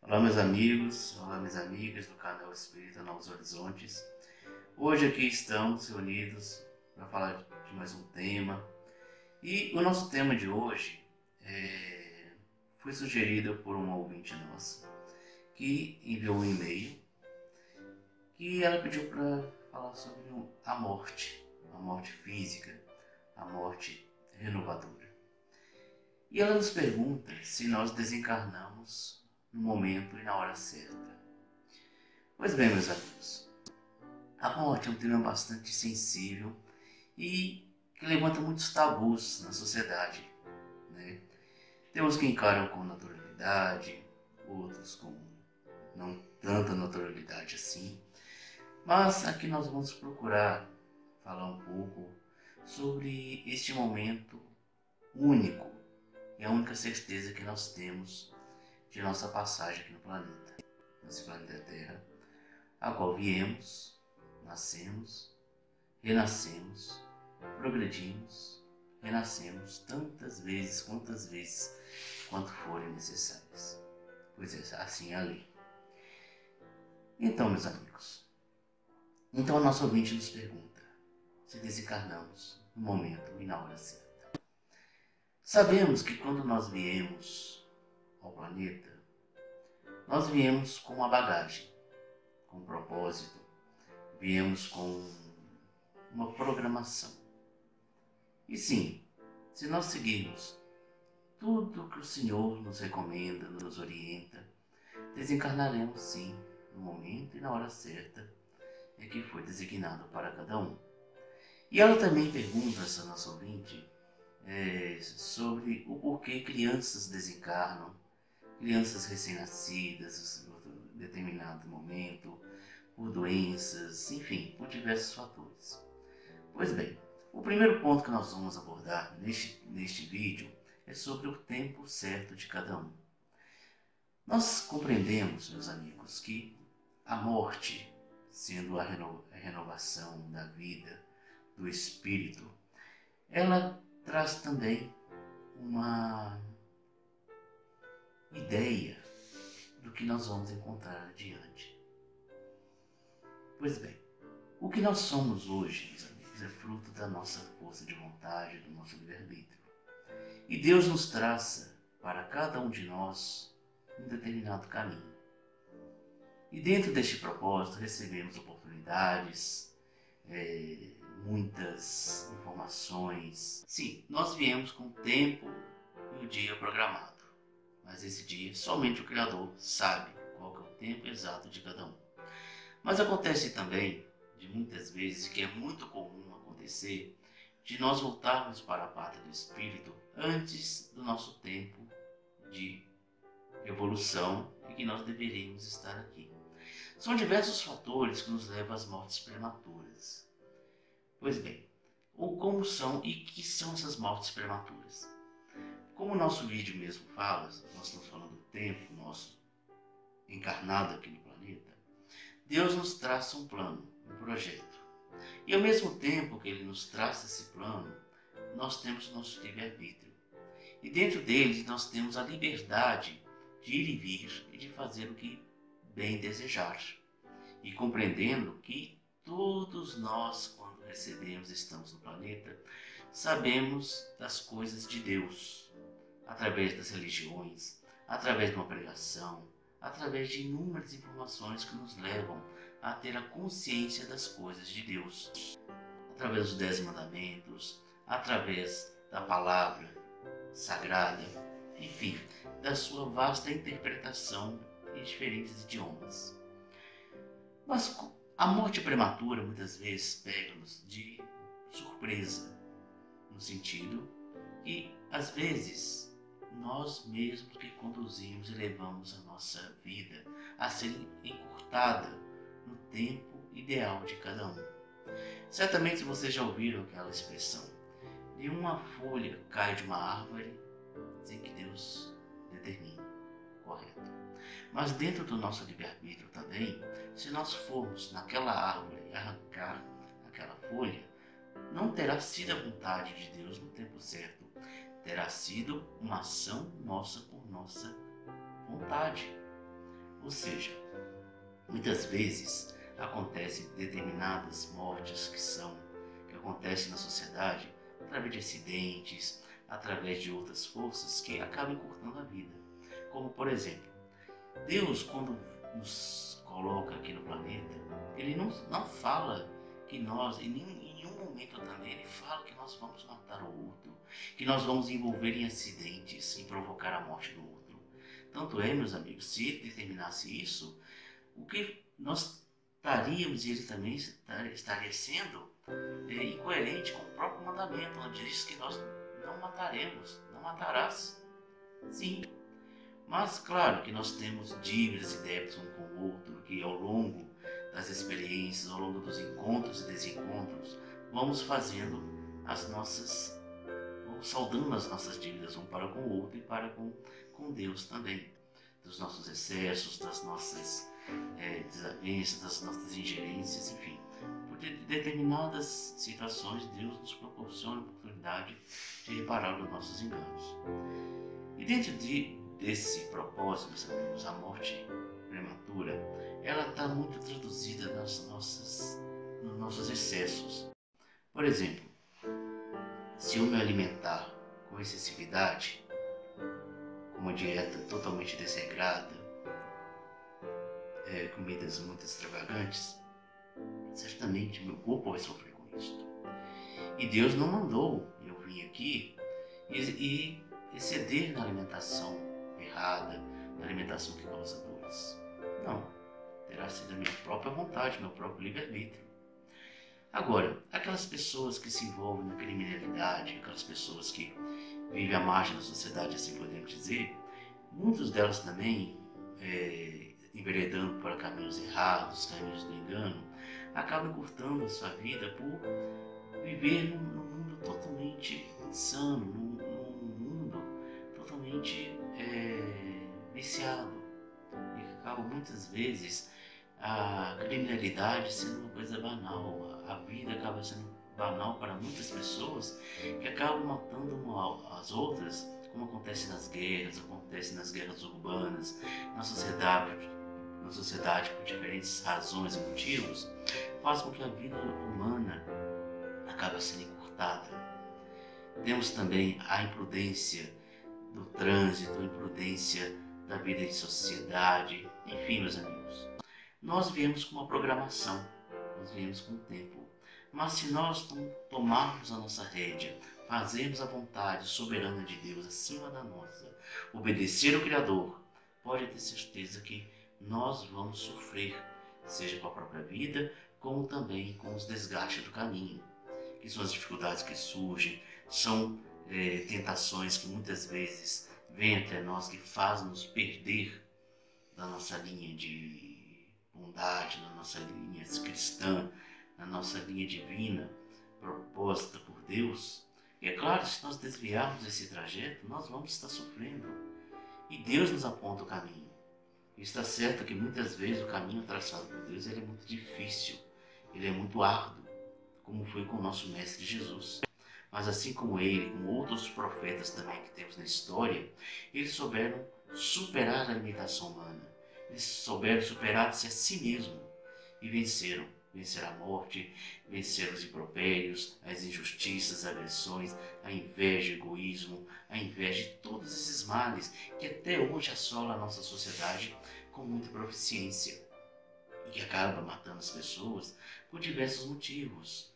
Olá meus amigos, olá minhas amigas do canal Espírita Novos Horizontes. Hoje aqui estamos reunidos para falar de mais um tema. E o nosso tema de hoje foi sugerido por uma ouvinte nossa que enviou um e-mail que ela pediu para falar sobre a morte física, a morte renovadora. E ela nos pergunta se nós desencarnamos no momento e na hora certa. Pois bem, meus amigos, a morte é um tema bastante sensível e que levanta muitos tabus na sociedade, né? Temos que encaram com naturalidade, outros com não tanta naturalidade assim, mas aqui nós vamos procurar falar um pouco sobre este momento único e a única certeza que nós temos de nossa passagem aqui no planeta, nesse planeta Terra, a qual viemos, nascemos, renascemos, progredimos, renascemos tantas vezes, quantas vezes quanto forem necessárias. Pois é, assim é a lei. Então, meus amigos, a nossa ouvinte nos pergunta se desencarnamos no momento e na hora certa. Sabemos que quando nós viemos ao planeta, nós viemos com uma bagagem, com um propósito, viemos com uma programação. E sim, se nós seguirmos tudo que o Senhor nos recomenda, nos orienta, desencarnaremos sim no momento e na hora certa em que foi designado para cada um. E ela também pergunta, essa nossa ouvinte, sobre o porquê crianças desencarnam, crianças recém-nascidas em determinado momento, por doenças, enfim, por diversos fatores. Pois bem, o primeiro ponto que nós vamos abordar neste vídeo é sobre o tempo certo de cada um. Nós compreendemos, meus amigos, que a morte, sendo a renovação da vida, do espírito, ela traz também uma ideia do que nós vamos encontrar adiante. Pois bem, o que nós somos hoje, meus amigos, é fruto da nossa força de vontade, do nosso livre-arbítrio. E Deus nos traça para cada um de nós um determinado caminho. E dentro deste propósito recebemos oportunidades, muitas informações. Sim, nós viemos com o tempo e o dia programado, mas esse dia somente o Criador sabe qual é o tempo exato de cada um. Mas acontece também, de muitas vezes, que é muito comum acontecer, de nós voltarmos para a pátria do Espírito antes do nosso tempo de evolução e que nós deveríamos estar aqui. São diversos fatores que nos levam às mortes prematuras. Pois bem, ou como são e que são essas mortes prematuras? Como o nosso vídeo mesmo fala, nós estamos falando do tempo nosso encarnado aqui no planeta, Deus nos traça um plano, um projeto. E ao mesmo tempo que Ele nos traça esse plano, nós temos o nosso livre-arbítrio. E dentro deles nós temos a liberdade de ir e vir e de fazer o que bem desejar. E compreendendo que todos nós, quando recebemos, estamos no planeta, sabemos das coisas de Deus, através das religiões, através de uma pregação, através de inúmeras informações que nos levam a ter a consciência das coisas de Deus, através dos 10 mandamentos, através da palavra sagrada, enfim, da sua vasta interpretação em diferentes idiomas. Mas a morte prematura muitas vezes pega-nos de surpresa, no sentido que, às vezes, nós mesmos que conduzimos e levamos a nossa vida a ser encurtada no tempo ideal de cada um. Certamente vocês já ouviram aquela expressão: nenhuma folha cai de uma árvore sem que Deus determine, correto? Mas dentro do nosso livre-arbítrio também, se nós formos naquela árvore e arrancar aquela folha, não terá sido a vontade de Deus no tempo certo, terá sido uma ação nossa por nossa vontade. Ou seja, muitas vezes acontecem determinadas mortes que acontecem na sociedade através de acidentes, através de outras forças que acabam encurtando a vida. Como, por exemplo, Deus, quando nos coloca aqui no planeta, Ele não fala que nós, em nenhum momento também, Ele fala que nós vamos matar o outro, que nós vamos envolver em acidentes e provocar a morte do outro. Tanto é, meus amigos, se Ele determinasse isso, o que nós estaríamos, e Ele também estaria sendo incoerente com o próprio mandamento, onde diz que nós não mataremos, não matarás. Sim, mas claro que nós temos dívidas e débitos um com o outro, que ao longo das experiências, ao longo dos encontros e desencontros, vamos fazendo vamos saldando as nossas dívidas um para com o outro e para com Deus também. Dos nossos excessos, das nossas desavenças, das nossas ingerências, enfim. Por determinadas situações, Deus nos proporciona a oportunidade de reparar os nossos enganos. E dentro desse propósito, meus amigos, a morte prematura, ela está muito traduzida nos nossos excessos. Por exemplo, se eu me alimentar com excessividade, com uma dieta totalmente desregrada, comidas muito extravagantes, certamente meu corpo vai sofrer com isso. E Deus não mandou eu vir aqui e exceder na alimentação errada, na alimentação que causa dores. Não, terá sido a minha própria vontade, meu próprio livre-arbítrio. Agora, aquelas pessoas que se envolvem na criminalidade, aquelas pessoas que vivem à margem da sociedade, assim podemos dizer, muitas delas também, enveredando para caminhos errados, caminhos do engano, acabam encurtando a sua vida por viver num mundo totalmente insano, num mundo totalmente viciado. E acaba muitas vezes a criminalidade sendo uma coisa banal, a vida acaba sendo banal para muitas pessoas que acabam matando umas às outras, como acontece nas guerras urbanas, na sociedade por diferentes razões e motivos, faz com que a vida humana acabe sendo encurtada. Temos também a imprudência do trânsito, a imprudência da vida em sociedade, enfim, meus amigos. Nós viemos com uma programação, nós viemos com um tempo, mas se nós não tomarmos a nossa rédea, fazermos a vontade soberana de Deus acima da nossa, obedecer ao Criador, pode ter certeza que nós vamos sofrer, seja com a própria vida, como também com os desgastes do caminho, que são as dificuldades que surgem, são tentações que muitas vezes vêm até nós, que fazem nos perder da nossa linha de bondade, da nossa linha cristã, da nossa linha divina, proposta por Deus. E é claro, se nós desviarmos desse trajeto, nós vamos estar sofrendo. E Deus nos aponta o caminho. E está certo que muitas vezes o caminho traçado por Deus ele é muito difícil, ele é muito árduo, como foi com o nosso Mestre Jesus. Mas assim como ele, como outros profetas também que temos na história, eles souberam superar a limitação humana. Eles souberam superar-se a si mesmo e venceram. Vencer a morte, vencer os impropérios, as injustiças, as agressões, a inveja, o egoísmo, a inveja de todos esses males que até hoje assolam a nossa sociedade com muita proficiência e que acaba matando as pessoas por diversos motivos.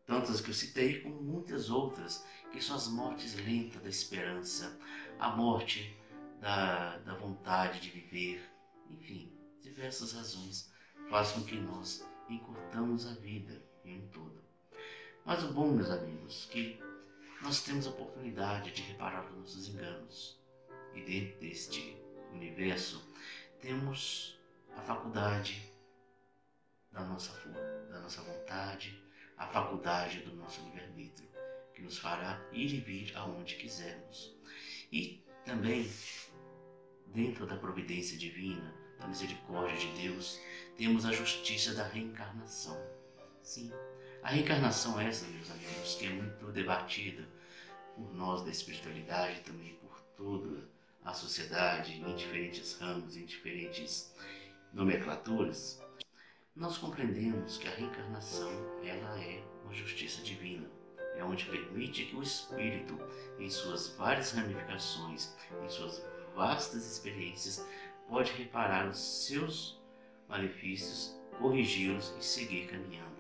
Tantas que eu citei, como muitas outras, que são as mortes lentas da esperança, a morte da vontade de viver, enfim, diversas razões fazem com que nós encurtamos a vida em um todo. Mas o bom, meus amigos, que nós temos a oportunidade de reparar os nossos enganos. E dentro deste universo temos a faculdade da nossa vontade, a faculdade do nosso livre-arbítrio, que nos fará ir e vir aonde quisermos. E também, dentro da providência divina, da misericórdia de Deus, temos a justiça da reencarnação. Sim, a reencarnação é essa, meus amigos, que é muito debatida por nós da espiritualidade, também por toda à sociedade em diferentes ramos, em diferentes nomenclaturas, nós compreendemos que a reencarnação ela é uma justiça divina. É onde permite que o espírito, em suas várias ramificações, em suas vastas experiências, pode reparar os seus malefícios, corrigi-los e seguir caminhando.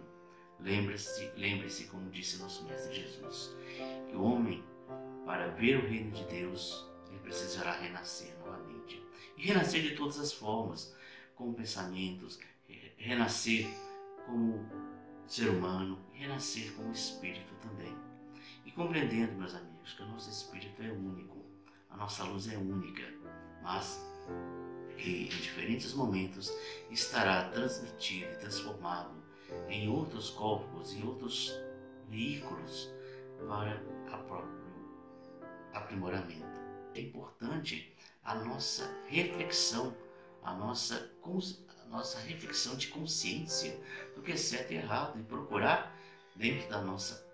Lembre-se, como disse nosso Mestre Jesus, que o homem, para ver o reino de Deus, ele precisará renascer novamente. E renascer de todas as formas, como pensamentos, renascer como ser humano, e renascer como espírito também. E compreendendo, meus amigos, que o nosso espírito é único, a nossa luz é única, mas que em diferentes momentos estará transmitido e transformado em outros corpos e outros veículos para próprio aprimoramento. É importante a nossa reflexão, a nossa reflexão de consciência do que é certo e errado e procurar, dentro da nossa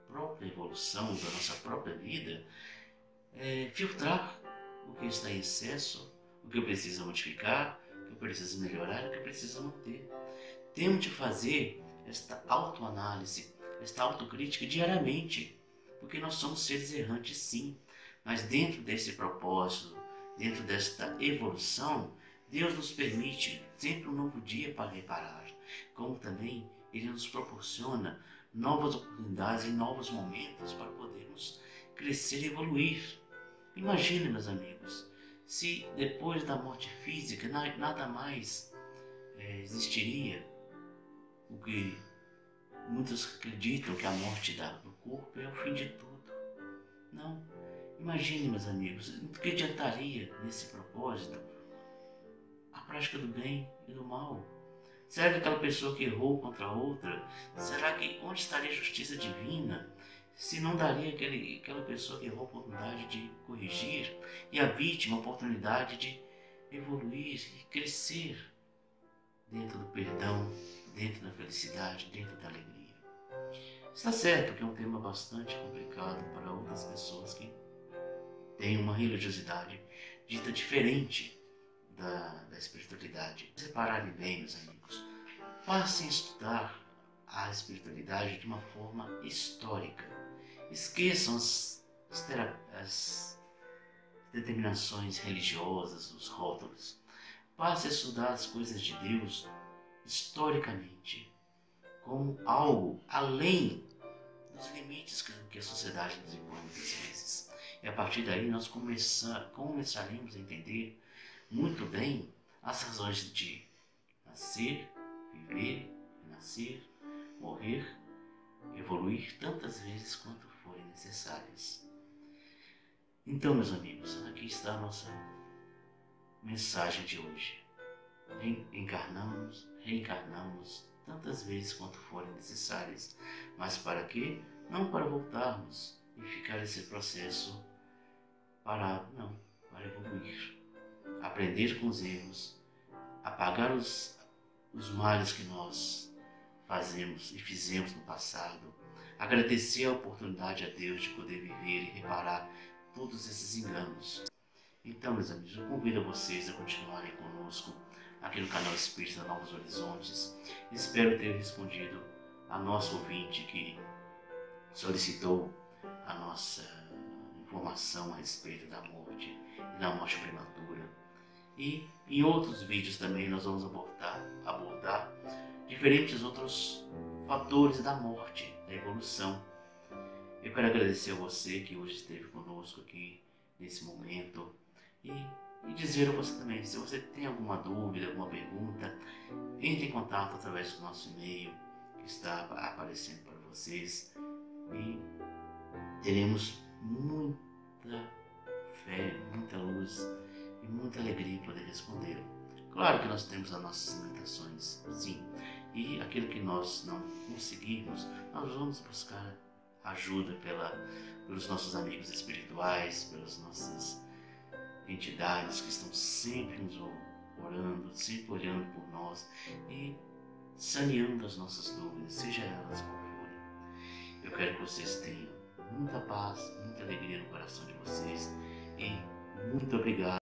própria evolução, da nossa própria vida, filtrar o que está em excesso, o que eu preciso modificar, o que eu preciso melhorar, o que eu preciso manter. Temos de fazer esta autoanálise, esta autocrítica diariamente, porque nós somos seres errantes sim, mas dentro desse propósito, dentro desta evolução, Deus nos permite sempre um novo dia para reparar, como também Ele nos proporciona novas oportunidades e novos momentos para podermos crescer e evoluir. Imagine, meus amigos, se depois da morte física nada mais existiria. O que muitos acreditam que a morte do corpo é o fim de tudo. Não. Imagine, meus amigos, o que adiantaria nesse propósito a prática do bem e do mal? Será que aquela pessoa que errou contra outra, será que onde estaria a justiça divina se não daria aquela pessoa que errou a oportunidade de corrigir e a vítima a oportunidade de evoluir e crescer dentro do perdão, dentro da felicidade, dentro da alegria? Está certo que é um tema bastante complicado para outras pessoas que têm uma religiosidade dita diferente da espiritualidade. Repararem bem, meus amigos, passem a estudar a espiritualidade de uma forma histórica. Esqueçam as determinações religiosas, os rótulos. Passe a estudar as coisas de Deus historicamente, como algo além dos limites que a sociedade nos impõe muitas vezes. E a partir daí nós começaremos a entender muito bem as razões de nascer, viver, renascer, morrer, evoluir tantas vezes quanto forem necessárias. Então, meus amigos, aqui está a nossa mensagem de hoje. Encarnamos, reencarnamos tantas vezes quanto forem necessárias. Mas para quê? Não para voltarmos e ficar esse processo parado, não. Para evoluir. Aprender com os erros, apagar os males que nós fazemos e fizemos no passado, agradecer a oportunidade a Deus de poder viver e reparar todos esses enganos. Então, meus amigos, eu convido a vocês a continuarem conosco aqui no canal Espírita Novos Horizontes. Espero ter respondido a nosso ouvinte que solicitou a nossa informação a respeito da morte e da morte prematura. E em outros vídeos também nós vamos abordar diferentes outros fatores da morte, da evolução. Eu quero agradecer a você que hoje esteve conosco aqui nesse momento e dizer a você também, se você tem alguma dúvida, alguma pergunta, entre em contato através do nosso e-mail que está aparecendo para vocês e teremos muita fé, muita luz e muita alegria em poder respondê-lo. Claro que nós temos as nossas limitações, sim, e aquilo que nós não conseguirmos, nós vamos buscar ajuda pelos nossos amigos espirituais, pelas nossas entidades que estão sempre nos orando, sempre olhando por nós e saneando as nossas dúvidas, seja elas qual forem. Eu quero que vocês tenham muita paz, muita alegria no coração de vocês e Muito obrigado.